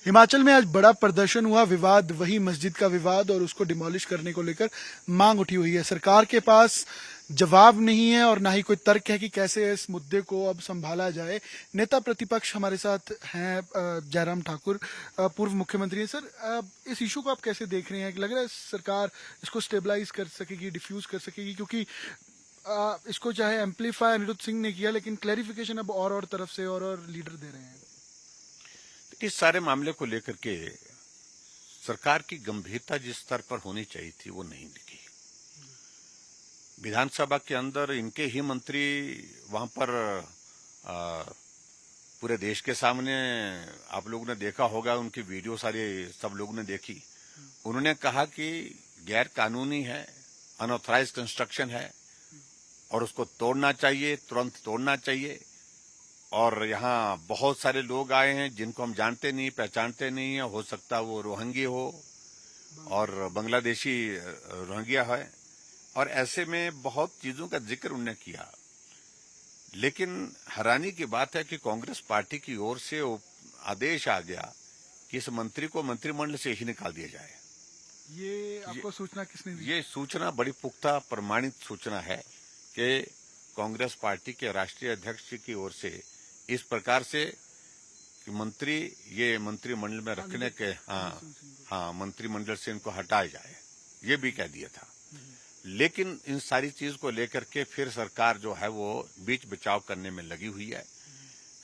हिमाचल में आज बड़ा प्रदर्शन हुआ, विवाद वही मस्जिद का विवाद और उसको डिमोलिश करने को लेकर मांग उठी हुई है। सरकार के पास जवाब नहीं है और ना ही कोई तर्क है कि कैसे इस मुद्दे को अब संभाला जाए। नेता प्रतिपक्ष हमारे साथ हैं जयराम ठाकुर, पूर्व मुख्यमंत्री हैं। सर, इस इशू को आप कैसे देख रहे हैं? लग रहा है सरकार इसको स्टेबलाइज कर सकेगी, डिफ्यूज कर सकेगी? क्योंकि इसको चाहे एम्पलीफाई अनिरुद्ध सिंह ने किया, लेकिन क्लैरिफिकेशन अब और तरफ से और लीडर दे रहे हैं। इस सारे मामले को लेकर के सरकार की गंभीरता जिस स्तर पर होनी चाहिए थी वो नहीं दिखी। विधानसभा के अंदर इनके ही मंत्री वहां पर पूरे देश के सामने, आप लोगों ने देखा होगा, उनकी वीडियो सारे सब लोगों ने देखी। उन्होंने कहा कि गैर कानूनी है, अनऑथराइज्ड कंस्ट्रक्शन है और उसको तोड़ना चाहिए, तुरंत तोड़ना चाहिए। और यहाँ बहुत सारे लोग आए हैं जिनको हम जानते नहीं, पहचानते नहीं है। हो सकता वो रोहिंग्या हो और बांग्लादेशी रोहिंग्या है, और ऐसे में बहुत चीजों का जिक्र उन्होंने किया। लेकिन हैरानी की बात है कि कांग्रेस पार्टी की ओर से आदेश आ गया कि इस मंत्री को मंत्रिमंडल से ही निकाल दिया जाए। ये आपको सूचना किसने दी? ये सूचना बड़ी पुख्ता प्रमाणित सूचना है कि कांग्रेस पार्टी के राष्ट्रीय अध्यक्ष जी की ओर से इस प्रकार से कि मंत्री ये मंत्रिमंडल में रखने के मंत्रिमंडल से इनको हटाया जाए, ये भी कह दिया था। लेकिन इन सारी चीज को लेकर के फिर सरकार जो है वो बीच बचाव करने में लगी हुई है।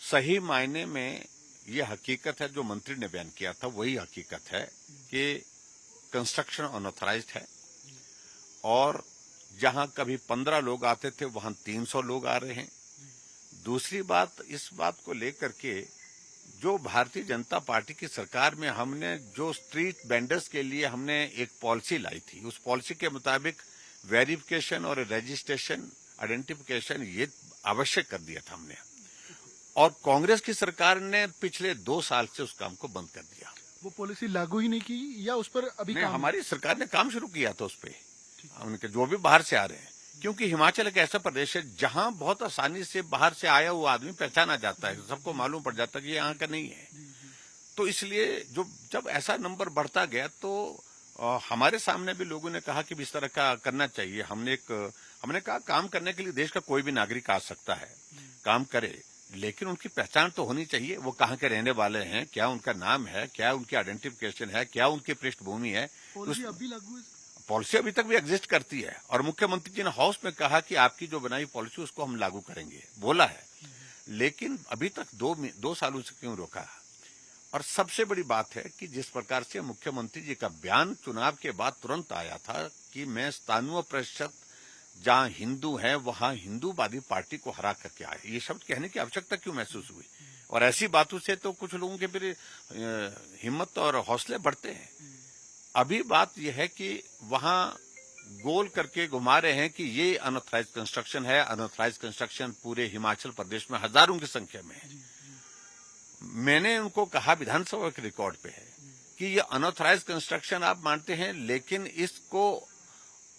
सही मायने में ये हकीकत है जो मंत्री ने बयान किया था, वही हकीकत है कि कंस्ट्रक्शन अनऑथराइज्ड है और जहां कभी 15 लोग आते थे वहां 300 लोग आ रहे हैं। दूसरी बात, इस बात को लेकर के जो भारतीय जनता पार्टी की सरकार में हमने जो स्ट्रीट वेंडर्स के लिए हमने एक पॉलिसी लाई थी, उस पॉलिसी के मुताबिक वेरिफिकेशन और रजिस्ट्रेशन, आइडेंटिफिकेशन ये आवश्यक कर दिया था हमने, और कांग्रेस की सरकार ने पिछले 2 साल से उस काम को बंद कर दिया। वो पॉलिसी लागू ही नहीं की या उस पर अभी काम? हमारी सरकार ने काम शुरू किया था उस पर, उनके जो भी बाहर से आ रहे हैं, क्योंकि हिमाचल एक ऐसा प्रदेश है जहां बहुत आसानी से बाहर से आया हुआ आदमी पहचाना जाता है, सबको मालूम पड़ जाता है कि ये यहाँ का नहीं है। तो इसलिए जब ऐसा नंबर बढ़ता गया तो हमारे सामने भी लोगों ने कहा कि इस तरह का करना चाहिए। हमने कहा काम करने के लिए देश का कोई भी नागरिक आ सकता है, काम करे, लेकिन उनकी पहचान तो होनी चाहिए। वो कहाँ के रहने वाले हैं, क्या उनका नाम है, क्या उनकी आइडेंटिफिकेशन है, क्या उनकी पृष्ठभूमि है। पॉलिसी अभी तक भी एग्जिस्ट करती है और मुख्यमंत्री जी ने हाउस में कहा कि आपकी जो बनाई पॉलिसी उसको हम लागू करेंगे, बोला है। लेकिन अभी तक 2 सालों से क्यों रोका? और सबसे बड़ी बात है कि जिस प्रकार से मुख्यमंत्री जी का बयान चुनाव के बाद तुरंत आया था कि मैं 97% जहां हिंदू हैं वहां हिंदूवादी पार्टी को हरा करके आए, ये शब्द कहने की आवश्यकता क्यों महसूस हुई? और ऐसी बातों से तो कुछ लोगों के फिर हिम्मत और हौसले बढ़ते हैं। अभी बात यह है कि वहां गोल करके घुमा रहे हैं कि ये अनऑथराइज्ड कंस्ट्रक्शन है। अनऑथराइज्ड कंस्ट्रक्शन पूरे हिमाचल प्रदेश में हजारों की संख्या में है। मैंने उनको कहा, विधानसभा के रिकॉर्ड पे है, कि ये अनऑथराइज्ड कंस्ट्रक्शन आप मानते हैं, लेकिन इसको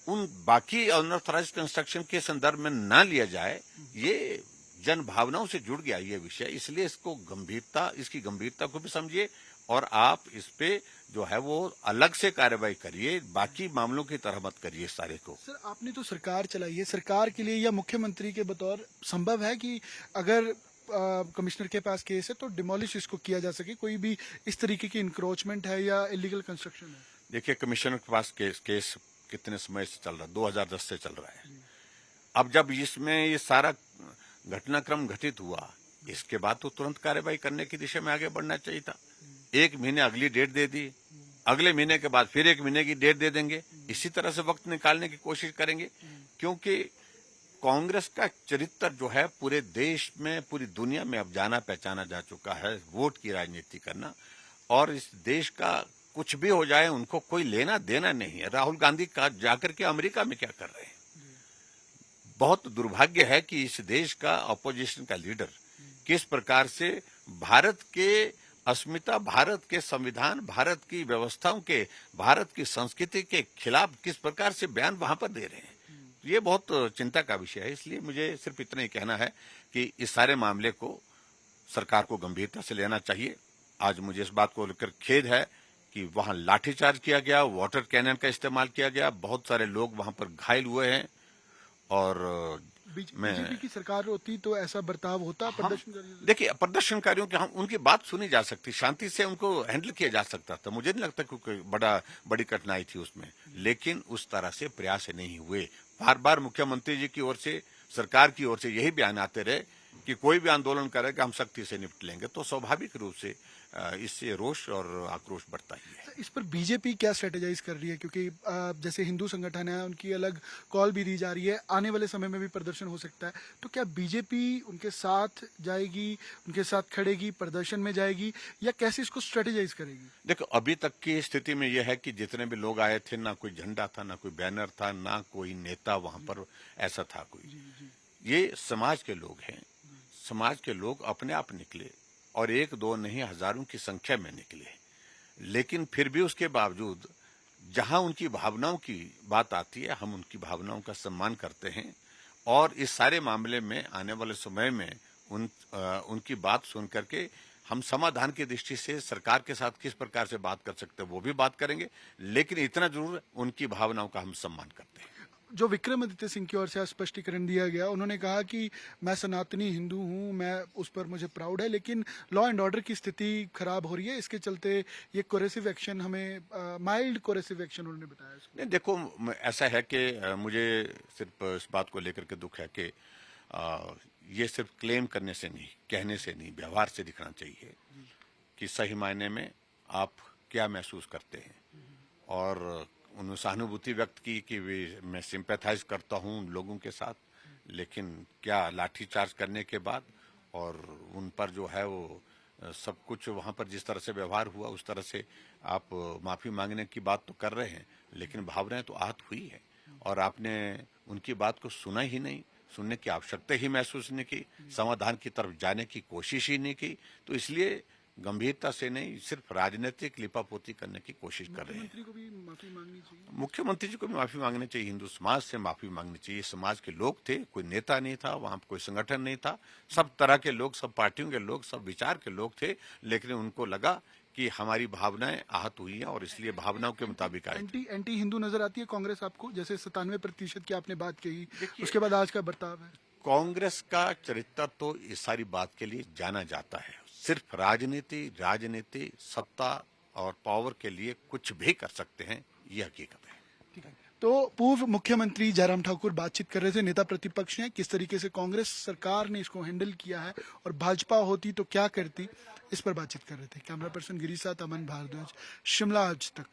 उन बाकी अनऑथराइज्ड कंस्ट्रक्शन के संदर्भ में ना लिया जाए। ये जन भावनाओं से जुड़ गया ये विषय, इसलिए इसकी गंभीरता को भी समझिए और आप इस पे जो है वो अलग से कार्रवाई करिए, बाकी मामलों की तरह मत करिए सारे को। सर, आपने तो सरकार चलाई है, सरकार के लिए या मुख्यमंत्री के बतौर संभव है कि अगर कमिश्नर के पास केस है तो डिमोलिश इसको किया जा सके? कोई भी इस तरीके की इंक्रोचमेंट है या इलीगल कंस्ट्रक्शन है? देखिए, कमिश्नर के पास केस कितने समय से चल रहा है? 2010 से चल रहा है। अब जब इसमें ये सारा घटनाक्रम घटित हुआ, इसके बाद तो तुरंत कार्रवाई करने की दिशा में आगे बढ़ना चाहिए था। 1 महीने अगली डेट दे दी, अगले महीने के बाद फिर 1 महीने की डेट दे देंगे, इसी तरह से वक्त निकालने की कोशिश करेंगे। क्योंकि कांग्रेस का चरित्र जो है पूरे देश में, पूरी दुनिया में अब जाना पहचाना जा चुका है, वोट की राजनीति करना, और इस देश का कुछ भी हो जाए उनको कोई लेना देना नहीं है। राहुल गांधी का जाकर के अमेरिका में क्या कर रहे हैं? बहुत दुर्भाग्य है कि इस देश का अपोजिशन का लीडर किस प्रकार से भारत के अस्मिता, भारत के संविधान, भारत की व्यवस्थाओं के, भारत की संस्कृति के खिलाफ किस प्रकार से बयान वहां पर दे रहे हैं। ये बहुत चिंता का विषय है। इसलिए मुझे सिर्फ इतना ही कहना है कि इस सारे मामले को सरकार को गंभीरता से लेना चाहिए आज मुझे इस बात को लेकर खेद है कि वहां लाठीचार्ज किया गया, वाटर कैनन का इस्तेमाल किया गया, बहुत सारे लोग वहां पर घायल हुए हैं। और मैं बीजेपी की सरकार होती तो ऐसा बर्ताव होता प्रदर्शनकारियों से? देखिए, प्रदर्शनकारियों की हम उनकी बात सुनी जा सकती, शांति से उनको हैंडल किया जा सकता था। मुझे नहीं लगता कोई बड़ी कठिनाई थी उसमें, लेकिन उस तरह से प्रयास नहीं हुए। बार बार मुख्यमंत्री जी की ओर से, सरकार की ओर से यही बयान आते रहे कि कोई भी आंदोलन करेगा हम सख्ती से निपट लेंगे। तो स्वाभाविक रूप से इससे रोष और आक्रोश बढ़ता ही है। इस पर बीजेपी क्या स्ट्रेटेजाइज कर रही है, क्योंकि जैसे हिंदू संगठन है उनकी अलग कॉल भी दी जा रही है, आने वाले समय में भी प्रदर्शन हो सकता है, तो क्या बीजेपी उनके साथ जाएगी, उनके साथ खड़ेगी, प्रदर्शन में जाएगी, या कैसे इसको स्ट्रेटेजाइज करेगी? देखो, अभी तक की स्थिति में यह है कि जितने भी लोग आए थे, ना कोई झंडा था, ना कोई बैनर था, ना कोई नेता वहां पर ऐसा था कोई। ये समाज के लोग हैं, समाज के लोग अपने आप निकले, और एक दो नहीं हजारों की संख्या में निकले। लेकिन फिर भी उसके बावजूद जहां उनकी भावनाओं की बात आती है, हम उनकी भावनाओं का सम्मान करते हैं। और इस सारे मामले में आने वाले समय में उनकी बात सुन करके हम समाधान की दृष्टि से सरकार के साथ किस प्रकार से बात कर सकते हैं वो भी बात करेंगे। लेकिन इतना जरूर उनकी भावनाओं का हम सम्मान करते हैं। जो विक्रमादित्य सिंह की ओर से स्पष्टीकरण दिया गया, उन्होंने कहा कि मैं सनातनी हिंदू हूं, मैं उस पर मुझे प्राउड है, लेकिन लॉ एंड ऑर्डर की स्थिति खराब हो रही है, इसके चलते ये कोरेसिव एक्शन, हमें माइल्ड कोरेसिव एक्शन उन्होंने बताया इसको। नहीं, देखो, ऐसा है कि मुझे सिर्फ इस बात को लेकर के दुख है कि ये सिर्फ क्लेम करने से नहीं, कहने से नहीं, व्यवहार से दिखना चाहिए कि सही मायने में आप क्या महसूस करते हैं। और उन्होंने सहानुभूति व्यक्त की कि मैं सिंपैथाइज करता हूं लोगों के साथ, लेकिन क्या लाठीचार्ज करने के बाद और उन पर जो है वो सब कुछ वहां पर जिस तरह से व्यवहार हुआ, उस तरह से आप माफी मांगने की बात तो कर रहे हैं, लेकिन भावनाएं तो आहत हुई है। और आपने उनकी बात को सुना ही नहीं, सुनने की आवश्यकता ही महसूस नहीं की, समाधान की तरफ जाने की कोशिश ही नहीं की। तो इसलिए गंभीरता से नहीं, सिर्फ राजनीतिक लिपापोती करने की कोशिश कर रहे हैं। मुख्यमंत्री को भी माफी मांगनी चाहिए। मुख्यमंत्री जी को भी माफी मांगनी चाहिए, हिंदू समाज से माफी मांगनी चाहिए। समाज के लोग थे, कोई नेता नहीं था वहां, कोई संगठन नहीं था, सब तरह के लोग, सब पार्टियों के लोग, सब विचार के लोग थे। लेकिन उनको लगा कि हमारी भावनाएं आहत हुई हैं और इसलिए भावनाओं के मुताबिक आए। एंटी हिंदू नजर आती है कांग्रेस आपको? जैसे 97% की आपने बात कही, उसके बाद आज का बर्ताव है। कांग्रेस का चरित्र तो इस सारी बात के लिए जाना जाता है, सिर्फ राजनीति, सत्ता और पावर के लिए कुछ भी कर सकते हैं, ये हकीकत है। तो पूर्व मुख्यमंत्री जयराम ठाकुर बातचीत कर रहे थे, नेता प्रतिपक्ष हैं, किस तरीके से कांग्रेस सरकार ने इसको हैंडल किया है और भाजपा होती तो क्या करती, इस पर बातचीत कर रहे थे। कैमरा पर्सन गिरी साथ अमन भारद्वाज, शिमला आज तक।